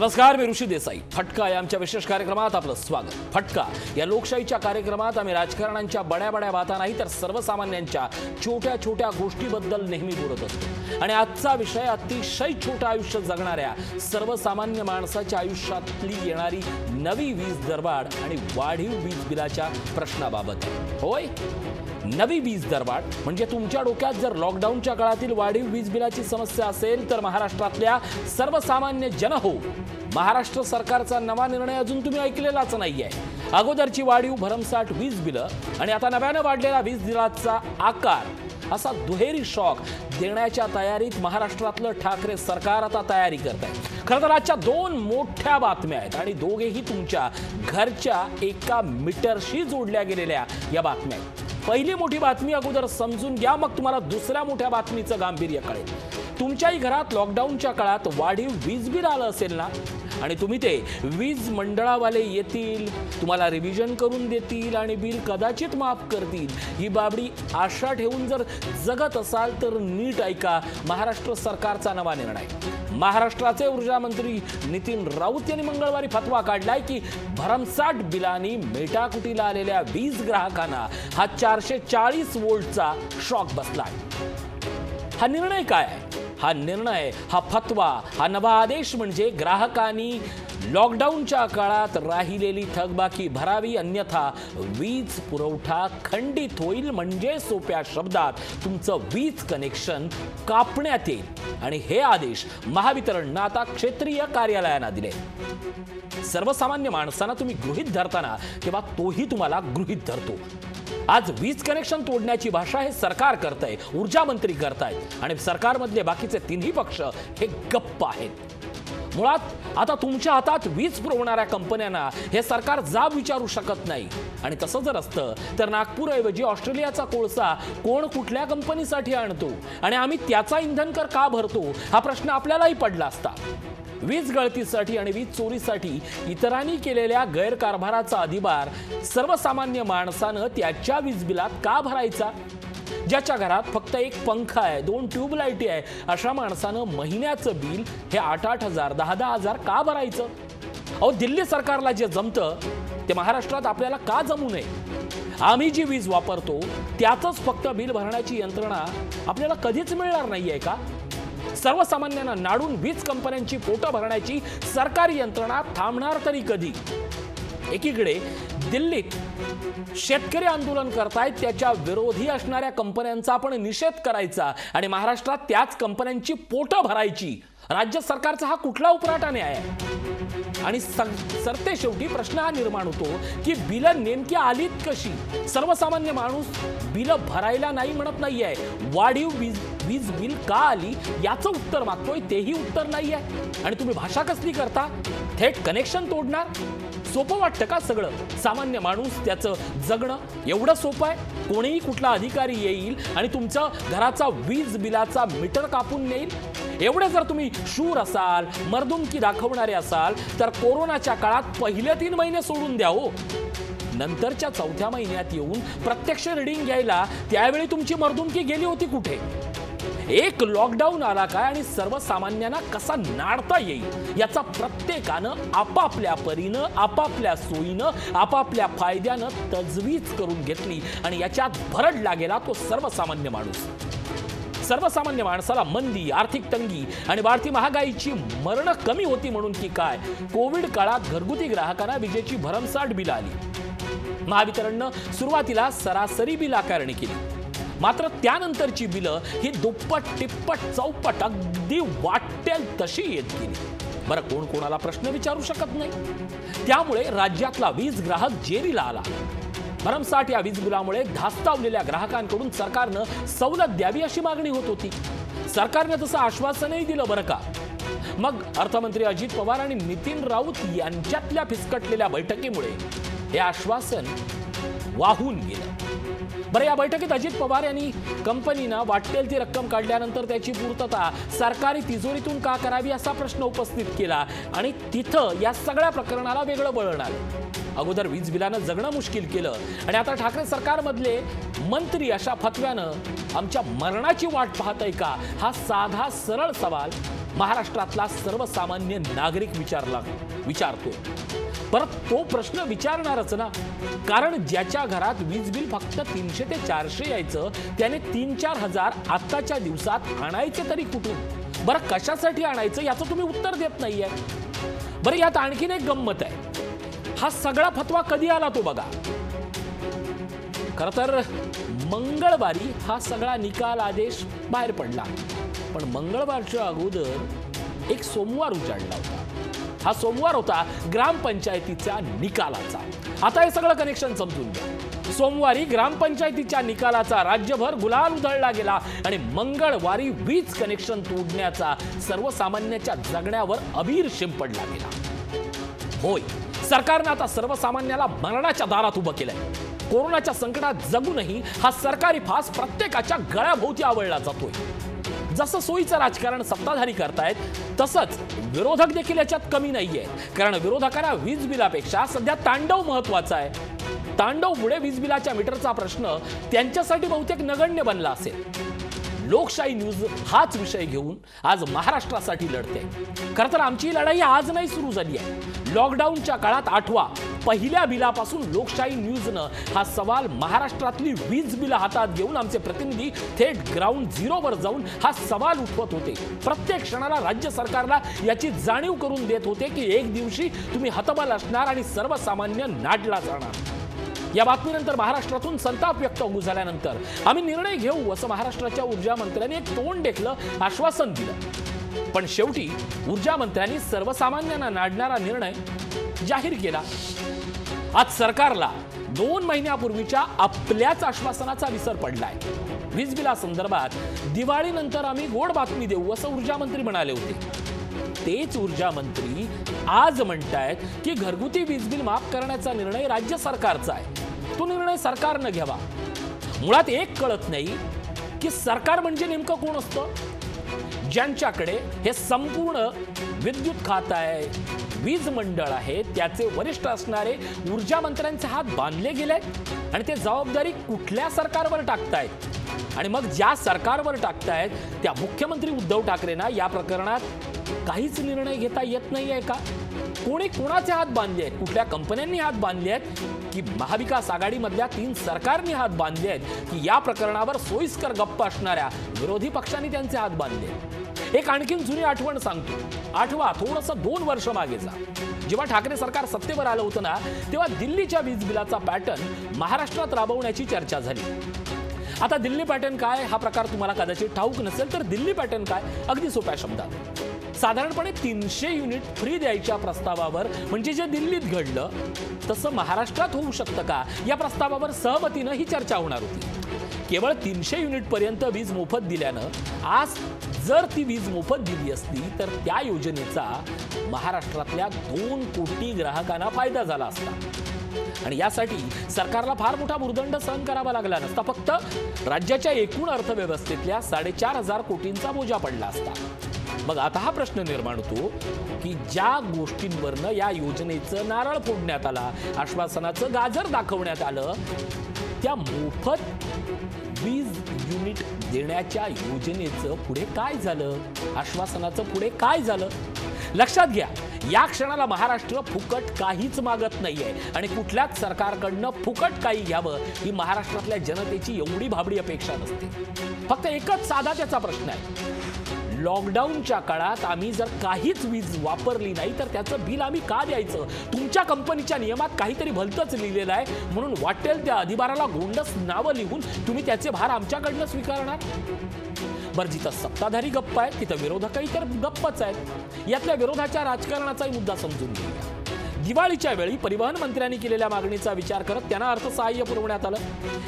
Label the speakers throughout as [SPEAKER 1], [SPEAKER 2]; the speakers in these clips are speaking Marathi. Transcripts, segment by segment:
[SPEAKER 1] नमस्कार, मी ऋषी देसाई. फटका या आमच्या विशेष कार्यक्रमात आपलं स्वागत. फटका या लोकशाहीच्या कार्यक्रमात आम्ही राजकारणांच्या बड्या बाता नाही तर सर्वसामान्यांच्या छोट्या छोट्या गोष्टीबद्दल नेहमी बोलत असतो. आणि आजचा विषय अतिशय छोटं आयुष्य जगणाऱ्या सर्वसामान्य माणसाच्या आयुष्यातली येणारी नवी वीज दरवाढ आणि वाढीव वीज बिलाच्या प्रश्नाबाबत आहे. होय, नवी वीज दरवाढ म्हणजे तुमच्या डोक्यात जर लॉकडाऊनच्या काळातील वाढीव वीज बिलाची समस्या असेल तर महाराष्ट्रातल्या सर्वसामान्य जनहो, महाराष्ट्र सरकारचा नवा निर्णय अजून तुम्ही ऐकलेलाच नाहीये. अगोदरची वाढीव भरमसाठ वीज बिलं आणि आता नव्यानं वाढलेला वीज बिलाचा आकार, असा दुहेरी शॉक देण्याच्या तयारीत महाराष्ट्रातलं ठाकरे सरकार आता तयारी करत आहे. खरं तर आजच्या दोन मोठ्या बातम्या आहेत आणि दोघेही तुमच्या घरच्या एका मीटरशी जोडल्या गेलेल्या या बातम्या आहेत. पहिली मोठी बातमी अगोदर समजून घ्या, मग तुम्हाला दुसऱ्या मोठ्या बातमीचं गांभीर्य कळेल. तुमच्याही घरात लॉकडाऊनच्या काळात वाढीव वीज बिल आलं असेल ना, आणि तुम्ही ते वीज मंडळावाले येतील, तुम्हाला रिव्हिजन करून देतील आणि बिल कदाचित माफ करतील, ही बाबडी आशा ठेवून जर जगत असाल तर नीट ऐका महाराष्ट्र सरकारचा नवा निर्णय. महाराष्ट्राचे ऊर्जा मंत्री नितीन राऊत यांनी मंगळवारी फतवा काढलाय की भरमसाठ बिलांनी मेटाकुटीला आलेल्या वीज ग्राहकांना हा 440 वोल्टचा शॉक बसलाय. हा निर्णय काय आहे? हा निर्णय, हा फतवा, हा नवा आदेश म्हणजे ग्राहकांनी लॉकडाऊनच्या काळात राहिलेली थकबाकी भरावी, अन्यथा वीज पुरवठा खंडित होईल. म्हणजे सोप्या शब्दात तुमचं वीज कनेक्शन कापण्यात येईल. आणि हे आदेश महावितरणनं आता क्षेत्रीय कार्यालयांना दिले. सर्वसामान्य माणसांना तुम्ही गृहीत धरताना तेव्हा तोही तुम्हाला गृहीत धरतो. आज वीज कनेक्शन तोडण्याची भाषा हे सरकार करतंय, ऊर्जा मंत्री करतायत आणि सरकारमधले बाकीचे तिन्ही पक्ष हे गप्प आहेत. मुळात आता तुमच्या हातात वीज पुरवणाऱ्या कंपन्यांना हे सरकार जाब विचारू शकत नाही. आणि तसं जर असतं तर नागपूरऐवजी ऑस्ट्रेलियाचा कोळसा कोण कुठल्या कंपनीसाठी आणतो आणि आम्ही त्याचा इंधन कर का भरतो, हा प्रश्न आपल्यालाही पडला असता. वीज गळतीसाठी आणि वीज चोरीसाठी इतरांनी केलेल्या गैरकारभाराचा अधिभार सर्वसामान्य माणसानं त्याच्या वीज बिलात का भरायचा? ज्याच्या घरात फक्त एक पंखा आहे, 2 ट्यूबलाईटी आहे, अशा माणसानं महिन्याचं बिल हे 8,000 10,000 का भरायचं? अहो, दिल्ली सरकारला जे जमतं ते महाराष्ट्रात आपल्याला का जमू नये? आम्ही जी वीज वापरतो त्यातच फक्त बिल भरण्याची यंत्रणा आपल्याला कधीच मिळणार नाहीये का? सर्वसामान्यांना नाडून वीज कंपन्यांची पोटं भरण्याची सरकारी यंत्रणा थांबणार तरी कधी? एकीकडे दिल्लीत शेतकरी आंदोलन करतायत, त्याच्या विरोधी असणाऱ्या कंपन्यांचा आपण निषेध करायचा आणि महाराष्ट्रात त्याच कंपन्यांची पोटं भरायची. राज्य सरकारचा हा कुठला उपराटा न्याय आहे? आणि सरते शेवटी प्रश्न हा निर्माण होतो की बिलं नेमकी आलीत कशी? सर्वसामान्य माणूस बिलं भरायला नाही म्हणत नाहीये, वाढीव वीज बिल का आली याचं उत्तर मागतोय, तेही उत्तर नाहीये. आणि तुम्ही भाषा कसली करता? थेट कनेक्शन तोडणार? सोपं वाटतं का सगळं? सामान्य माणूस त्याचं जगणं एवढं सोपं आहे? कोणीही कुठला अधिकारी येईल आणि तुमचं घराचा वीज बिलाचा मीटर कापून नेईल? एवढे जर तुम्ही शूर असाल, मर्दुमकी दाखवणारे असाल तर कोरोनाच्या काळात पहिले 3 महिने सोडून द्या हो. नंतरच्या 4थ्या महिन्यात येऊन प्रत्यक्ष रीडिंग घ्यायला त्यावेळी तुमची मर्दुमकी गेली होती कुठे? एक लॉकडाऊन आला काय आणि सर्वसामान्यांना कसा नाडता येईल याचा प्रत्येकानं आपापल्या परीनं, आपापल्या सोयीनं, आपापल्या फायद्यानं तजवीज करून घेतली आणि याच्यात भरडला गेला तो सर्वसामान्य माणूस. सर्वसामान्य माणसाला मंदी, आर्थिक तंगी आणि वाढती महागाईची मरणं कमी होती म्हणून की काय, कोविड काळात घरगुती ग्राहकांना विजेची भरमसाठ बिलं आली. महावितरणनं सुरुवातीला सरासरी बिल आकारणी केली, मात्र त्यानंतरची बिलं ही दुप्पट, तिप्पट, चौपट, अगदी वाटेल तशी येत गेली. बरं, कोण कोणाला प्रश्न विचारू शकत नाही. त्यामुळे राज्यातला वीज ग्राहक जेरीला आला. भरमसाठ या वीज बिलामुळे धास्तावलेल्या ग्राहकांकडून सरकारनं सवलत द्यावी अशी मागणी होत होती. सरकारने तसं आश्वासनही दिलं बरं का. मग अर्थमंत्री अजित पवार आणि नितीन राऊत यांच्यातल्या फिसकटलेल्या बैठकीमुळे हे आश्वासन वाहून गेलं. बरं, या बैठकीत अजित पवार यांनी कंपनीनं वाटेल ती रक्कम काढल्यानंतर त्याची पूर्तता सरकारी तिजोरीतून का करावी असा प्रश्न उपस्थित केला आणि तिथं या सगळ्या प्रकरणाला वेगळं वळण आलं. अगोदर वीज बिलानं जगणं मुश्किल केलं आणि आता ठाकरे सरकारमधले मंत्री अशा फतव्यानं आमच्या मरणाची वाट पाहतय का, हा साधा सरळ सवाल महाराष्ट्रातला सर्वसामान्य नागरिक विचारतोय. परत तो प्रश्न विचारणारच ना, कारण ज्याच्या घरात वीज बिल फक्त 300 ते 400 यायचं त्याने 3-4 हजार आत्ताच्या दिवसात आणायचे तरी कुठून? बरं, कशासाठी आणायचं याचं तुम्ही उत्तर देत नाहीये. बरं, यात आणखीन एक गंमत आहे. हा सगळा फतवा कधी आला तो बघा. खरं तर मंगळवारी हा सगळा निकाल आदेश बाहेर पडला, पण मंगळवारच्या अगोदर एक सोमवार उजाडला होता. हा सोमवार होता ग्रामपंचायतीच्या निकालाचा. आता हे सगळं कनेक्शन समजून घ्या. सोमवारी ग्रामपंचायतीच्या निकालाचा राज्यभर गुलाल उधळला गेला आणि मंगळवारी वीज कनेक्शन तोडण्याचा सर्वसामान्याच्या जगण्यावर अबीर शिंपडला गेला. होय, सरकारनं आता सर्वसामान्याला मरणाच्या दारात उभं केलंय. कोरोनाच्या संकटात जगूनही हा सरकारी फास प्रत्येकाच्या गळ्याभोवती आवळला जातोय. जसं सोयीचं राजकारण सत्ताधारी करतायत तसंच विरोधक देखील याच्यात कमी नाहीये, कारण विरोधकांना वीज बिलापेक्षा सध्या तांडव महत्वाचा आहे. तांडव पुढे वीज बिलाच्या मीटरचा प्रश्न त्यांच्यासाठी बहुतेक नगण्य बनला असेल. लोकशाही न्यूज हाच विषय घेऊन आज महाराष्ट्रासाठी लढते. खरं तर आमची लढाई आज नाही सुरू झाली आहे. लॉकडाऊनच्या काळात आठवा पहिल्या बिलापासून लोकशाही न्यूजनं हा सवाल महाराष्ट्रातली वीज बिल हातात घेऊन आमचे प्रतिनिधी थेट ग्राउंड झिरोवर जाऊन हा सवाल उठवत होते. प्रत्येक क्षणाला राज्य सरकारला याची जाणीव करून देत होते की एक दिवशी तुम्ही हतबल असणार आणि सर्वसामान्य नाडला जाणार. या बातमीनंतर महाराष्ट्रातून संताप व्यक्त होऊ झाल्यानंतर आम्ही निर्णय घेऊ असं महाराष्ट्राच्या ऊर्जा मंत्र्यांनी एक तोंड देखलं आश्वासन दिलं. पण शेवटी ऊर्जा मंत्र्यांनी सर्वसामान्यांना नाडणारा निर्णय जाहीर केला. आज सरकारला 2 महिन्यापूर्वीच्या आपल्याच आश्वासनाचा विसर पडलाय. वीज बिला संदर्भात दिवाळीनंतर आम्ही गोड बातमी देऊ असं ऊर्जा मंत्री म्हणाले होते. तेच ऊर्जा मंत्री आज म्हणतायत की घरगुती वीज बिल माफ करण्याचा निर्णय राज्य सरकारचा आहे, तो निर्णय सरकारनं घ्यावा. मुळात एक कळत नाही की सरकार म्हणजे नेमकं कोण असतं. ज्यांच्याकडे हे संपूर्ण विद्युत खातं आहे, वीज मंडळ आहे, त्याचे वरिष्ठ असणारे ऊर्जा मंत्र्यांचे हात बांधले गेले आणि ते जबाबदारी कुठल्या सरकारवर टाकतायत. आणि मग ज्या सरकारवर टाकतायत त्या मुख्यमंत्री उद्धव ठाकरेंना या प्रकरणात काहीच निर्णय घेता येत नाहीये का? कोणी कोणाचे हात बांधले आहेत? कुठल्या कंपन्यांनी हात बांधले आहेत की महाविकास आघाडीमधल्या 3 सरकारनी हात बांधले आहेत की या प्रकरणावर सोयीस्कर गप्प असणाऱ्या विरोधी पक्षांनी त्यांचे हात बांधले? एक आणखीन जुनी आठवण सांगतो. आठवा थोडंसं 2 वर्ष मागे जा. जेव्हा ठाकरे सरकार सत्तेवर आलं होतं ना, तेव्हा दिल्लीच्या वीज बिलाचा पॅटर्न महाराष्ट्रात राबवण्याची चर्चा झाली. आता दिल्ली पॅटर्न काय हा प्रकार तुम्हाला कदाचित ठाऊक नसेल तर दिल्ली पॅटर्न काय, अगदी सोप्या शब्दात साधारणपणे 300 युनिट फ्री द्यायच्या प्रस्तावावर, म्हणजे जे दिल्लीत घडलं तसं महाराष्ट्रात होऊ शकतं का या प्रस्तावावर सहमतीनं ही चर्चा होणार होती. केवळ 300 युनिट पर्यंत वीज मोफत दिल्यानं आज जर ती वीज मोफत दिली असती तर त्या योजनेचा महाराष्ट्रातल्या 2 कोटी ग्राहकांना फायदा झाला असता आणि यासाठी सरकारला फार मोठा भुर्दंड सहन करावा लागला नसता. फक्त राज्याच्या एकूण अर्थव्यवस्थेतल्या 4,500 कोटींचा बोजा पडला असता. मग आता हा प्रश्न निर्माण होतो की ज्या गोष्टींवरनं या योजनेचं नारळ फोडण्यात आला, आश्वासनाचं गाजर दाखवण्यात आलं, त्या मोफत वीज युनिट देण्याच्या योजनेचं पुढे काय झालं? आश्वासनाचं पुढे काय झालं? लक्षात घ्या, या क्षणाला महाराष्ट्र फुकट काहीच मागत नाहीये आणि कुठल्याच सरकारकडनं फुकट काही घ्यावं ही महाराष्ट्रातल्या जनतेची एवढी भाबडी अपेक्षा नसते. फक्त एकच साधा त्याचा प्रश्न आहे. लॉकडाऊनच्या काळात आम्ही जर काहीच वीज वापरली नाही तर त्याचं बिल आम्ही का द्यायचं? तुमच्या कंपनीच्या नियमात काहीतरी भलतंच लिहिलेलं आहे म्हणून वाटेल त्या अधिभाराला गोंडस नावं लिहून तुम्ही त्याचे भार आमच्याकडनं स्वीकारणार? बरं, जिथं सत्ताधारी गप्प आहेत तिथं विरोधकही तर गप्पच आहेत. यातल्या विरोधाच्या राजकारणाचाही मुद्दा समजून घेऊया. दिवाळीच्या वेळी परिवहन मंत्र्यांनी केलेल्या मागणीचा विचार करत त्यांना अर्थसहाय्य पुरवण्यात आलं.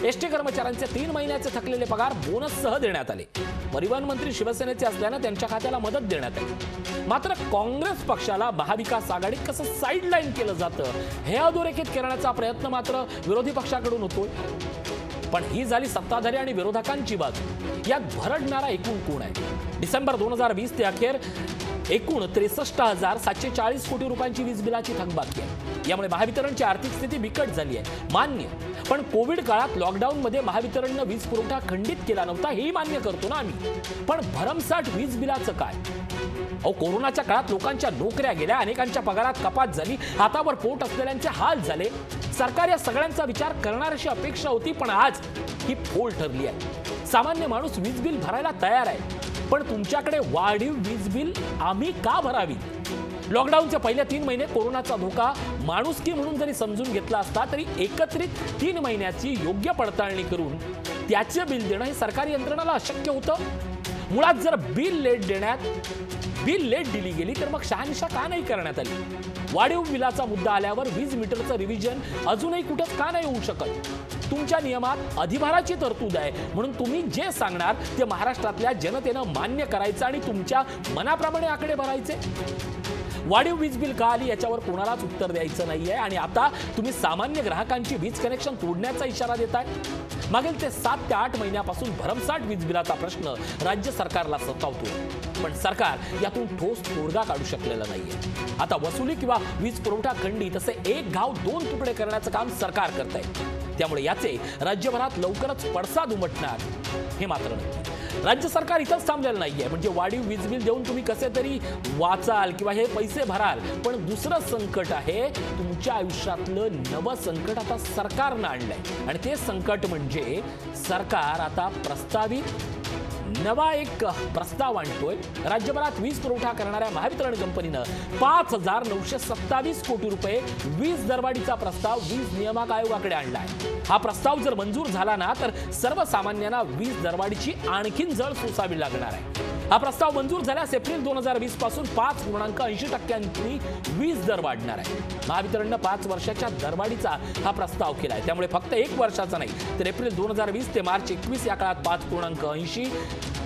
[SPEAKER 1] एसटी कर्मचाऱ्यांचे 3 महिन्याचे थकलेले पगार बोनससह देण्यात आले. परिवहन मंत्री शिवसेनेचे असल्यानं त्यांच्या खात्याला मदत देण्यात आली. मात्र काँग्रेस पक्षाला महाविकास आघाडीत कसं साईडलाईन केलं जातं हे अधोरेखित करण्याचा प्रयत्न मात्र विरोधी पक्षाकडून होतोय. पण ही झाली सत्ताधारी आणि विरोधकांची बाजू। यात भरडणारा एकूण कोण आहे? डिसेंबर 2020 ते अखेर एकूण 63,740 कोटी रुपयांची वीज बिलाची थकबाकी आहे। यामुळे महावितरणची आर्थिक स्थिती बिकट झाली आहे, मान्य। पण कोविड काळात लॉकडाऊन मध्ये महावितरणने वीज पुरवठा खंडित केला नव्हता, हे मान्य करतो ना आम्ही, पण भरमसाठ वीज बिलाचं काय? कोरोनाच्या काळात लोकांच्या नोकऱ्या गेल्या, अनेकांच्या पगारात कपात झाली, हातावर पोट असलेल्यांचे हाल झाले। सरकार या सगळ्यांचा विचार करणार अशी अपेक्षा होती, पण आज ही फोल ठरली आहे। सामान्य माणूस वीज बिल भरायला तयार आहे, पण तुमच्याकडे वाढीव वीज बिल आम्ही का भरावी? लॉकडाऊनचे पहिले 3 महिने कोरोनाचा धोका माणुसकी म्हणून जरी समजून घेतला असता, तरी एकत्रित 3 महिन्याची योग्य पडताळणी करून त्याचे बिल देणं हे सरकारी यंत्रणाला अशक्य होतं। मुळात जर बिल लेट दिली गेली तर मग शहानिशा का नाही करण्यात आली? वाढीव बिलाचा मुद्दा आल्यावर वीज मीटरचं रिव्हिजन अजूनही कुठंच का नाही होऊ शकत? तुमच्या नियमात अधिभाराची तरतूद आहे, म्हणून तुम्ही जे सांगणार ते महाराष्ट्रातल्या जनतेनं मान्य करायचं आणि तुमच्या मनाप्रमाणे आकडे भरायचे। वाढीव वीज बिल का आली याच्यावर कोणालाच उत्तर द्यायचं नाहीये, आणि आता तुम्ही सामान्य ग्राहकांची वीज कनेक्शन तोडण्याचा इशारा देताय। मागील ते 7 ते 8 महिन्यापासून भरमसाठ वीज बिलाचा प्रश्न राज्य सरकारला सतावतो, पण सरकार यातून ठोस तोडगा काढू शकलेलं नाहीये। आता वसुली किंवा वीज पुरवठा खंडित असे एक घाव 2 तुकडे करण्याचं काम सरकार करत आहे। त्यामुळे याचे राज्यभरात लवकरच पडसाद उमटणार हे मात्र नक्की। राज्य सरकार इथंच थांबलेलं नाहीये, म्हणजे वाढीव वीज बिल देऊन तुम्ही कसे तरी वाचाल किंवा हे पैसे भराल, पण दुसरं संकट आहे, तुमच्या आयुष्यातलं नवं संकट आता सरकारनं आणलंय, आणि ते संकट म्हणजे सरकार आता नवा एक प्रस्ताव आणतोय। राज्यभरात वीज पुरवठा करणाऱ्या महावितरण कंपनीनं 5,927 कोटी रुपये वीज दरवाढीचा प्रस्ताव वीज नियामक आयोगाकडे आणला आहे। हा प्रस्ताव जर मंजूर झाला ना, तर सर्वसामान्यांना वीज दरवाढीची आणखीन झळ सोसावी लागणार आहे। हा प्रस्ताव मंजूर झाल्यास एप्रिल 2020 पासून 5.80% वीज दर वाढणार आहे। महावितरणनं 5 वर्षाच्या दरवाढीचा हा प्रस्ताव केलाय, त्यामुळे फक्त 1 वर्षाचा नाही, तर एप्रिल 2020 ते मार्च 21 या काळात 5.80,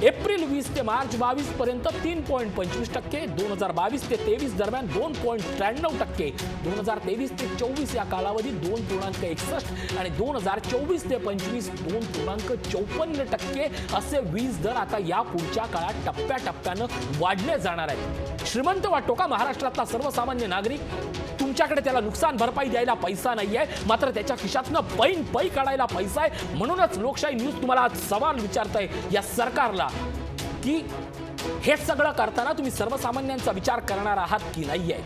[SPEAKER 1] एप्रिल 20 ते मार्च 22 पर्यंत 3.25%, 2022 ते 23 दरम्यान 2.93%, 2023 ते 24 या कालावधीत 2.61 आणि 2024 ते 25 2.54% असे वीज दर आता या पुढच्या काळात टप्प्याटप्प्यानं वाढले जाणार आहेत। श्रीमंत वाटतो का महाराष्ट्रातला सर्वसामान्य नागरिक? तुमच्याकडे त्याला नुकसान भरपाई द्यायला पैसा नाहीये, मात्र त्याच्या खिशातनं पै काढायला पैसा आहे। म्हणूनच लोकशाही न्यूज तुम्हाला आज सवाल विचारतंय या सरकारला, की हे सगळं करताना तुम्ही सर्वसामान्यांचा विचार करणार आहात की नाहीये?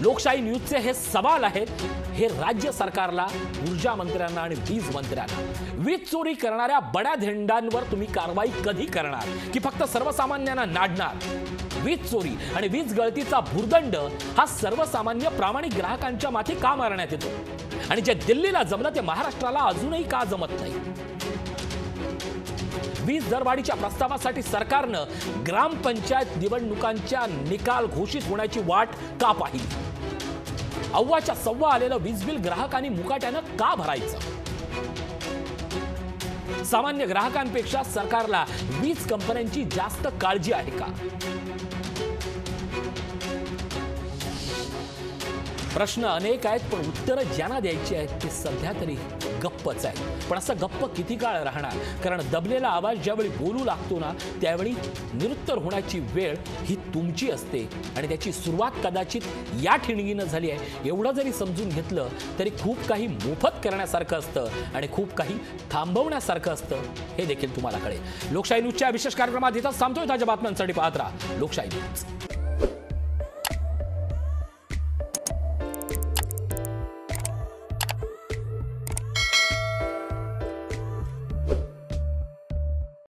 [SPEAKER 1] लोकशाही न्यूजचे हे सवाल आहेत, हे राज्य सरकारला, ऊर्जा मंत्र्यांना आणि वीज मंत्र्यांना। वीज चोरी करणाऱ्या बड्या धेंडांवर तुम्ही कारवाई कधी करणार, की फक्त सर्वसामान्यांना नाडणार? वीज चोरी आणि वीज गळतीचा भुर्दंड हा सर्वसामान्य प्रामाणिक ग्राहकांच्या माथी का मारण्यात येतो, आणि जे दिल्लीला जमलं ते महाराष्ट्राला अजूनही का जमत नाही? वीज दरवाढीच्या प्रस्तावासाठी सरकारनं ग्रामपंचायत निवडणुकांच्या निकाल घोषित होण्याची वाट का पाहिली? अव्वाच्या सव्वा आलेलं वीज बिल ग्राहकांनी मुकाट्यानं का भरायचं? सामान्य ग्राहकांपेक्षा सरकारला वीज कंपन्यांची जास्त काळजी आहे का? प्रश्न अनेक आहेत, पण उत्तरं ज्यांना द्यायची आहेत ते सध्या तरी गप्पच आहेत। पण असं गप्प किती काळ राहणार? कारण दबलेला आवाज ज्यावेळी बोलू लागतो ना, त्यावेळी निरुत्तर होण्याची वेळ ही तुमची असते, आणि त्याची सुरुवात कदाचित या ठिणगीनं झाली आहे। एवढं जरी समजून घेतलं तरी खूप काही मोफत करण्यासारखं असतं आणि खूप काही थांबवण्यासारखं असतं, हे देखील तुम्हाला कळेल। लोकशाही न्यूजच्या विशेष कार्यक्रमात इथंच थांबतोय। ताज्या बातम्यांसाठी पाहत राहा लोकशाही न्यूज।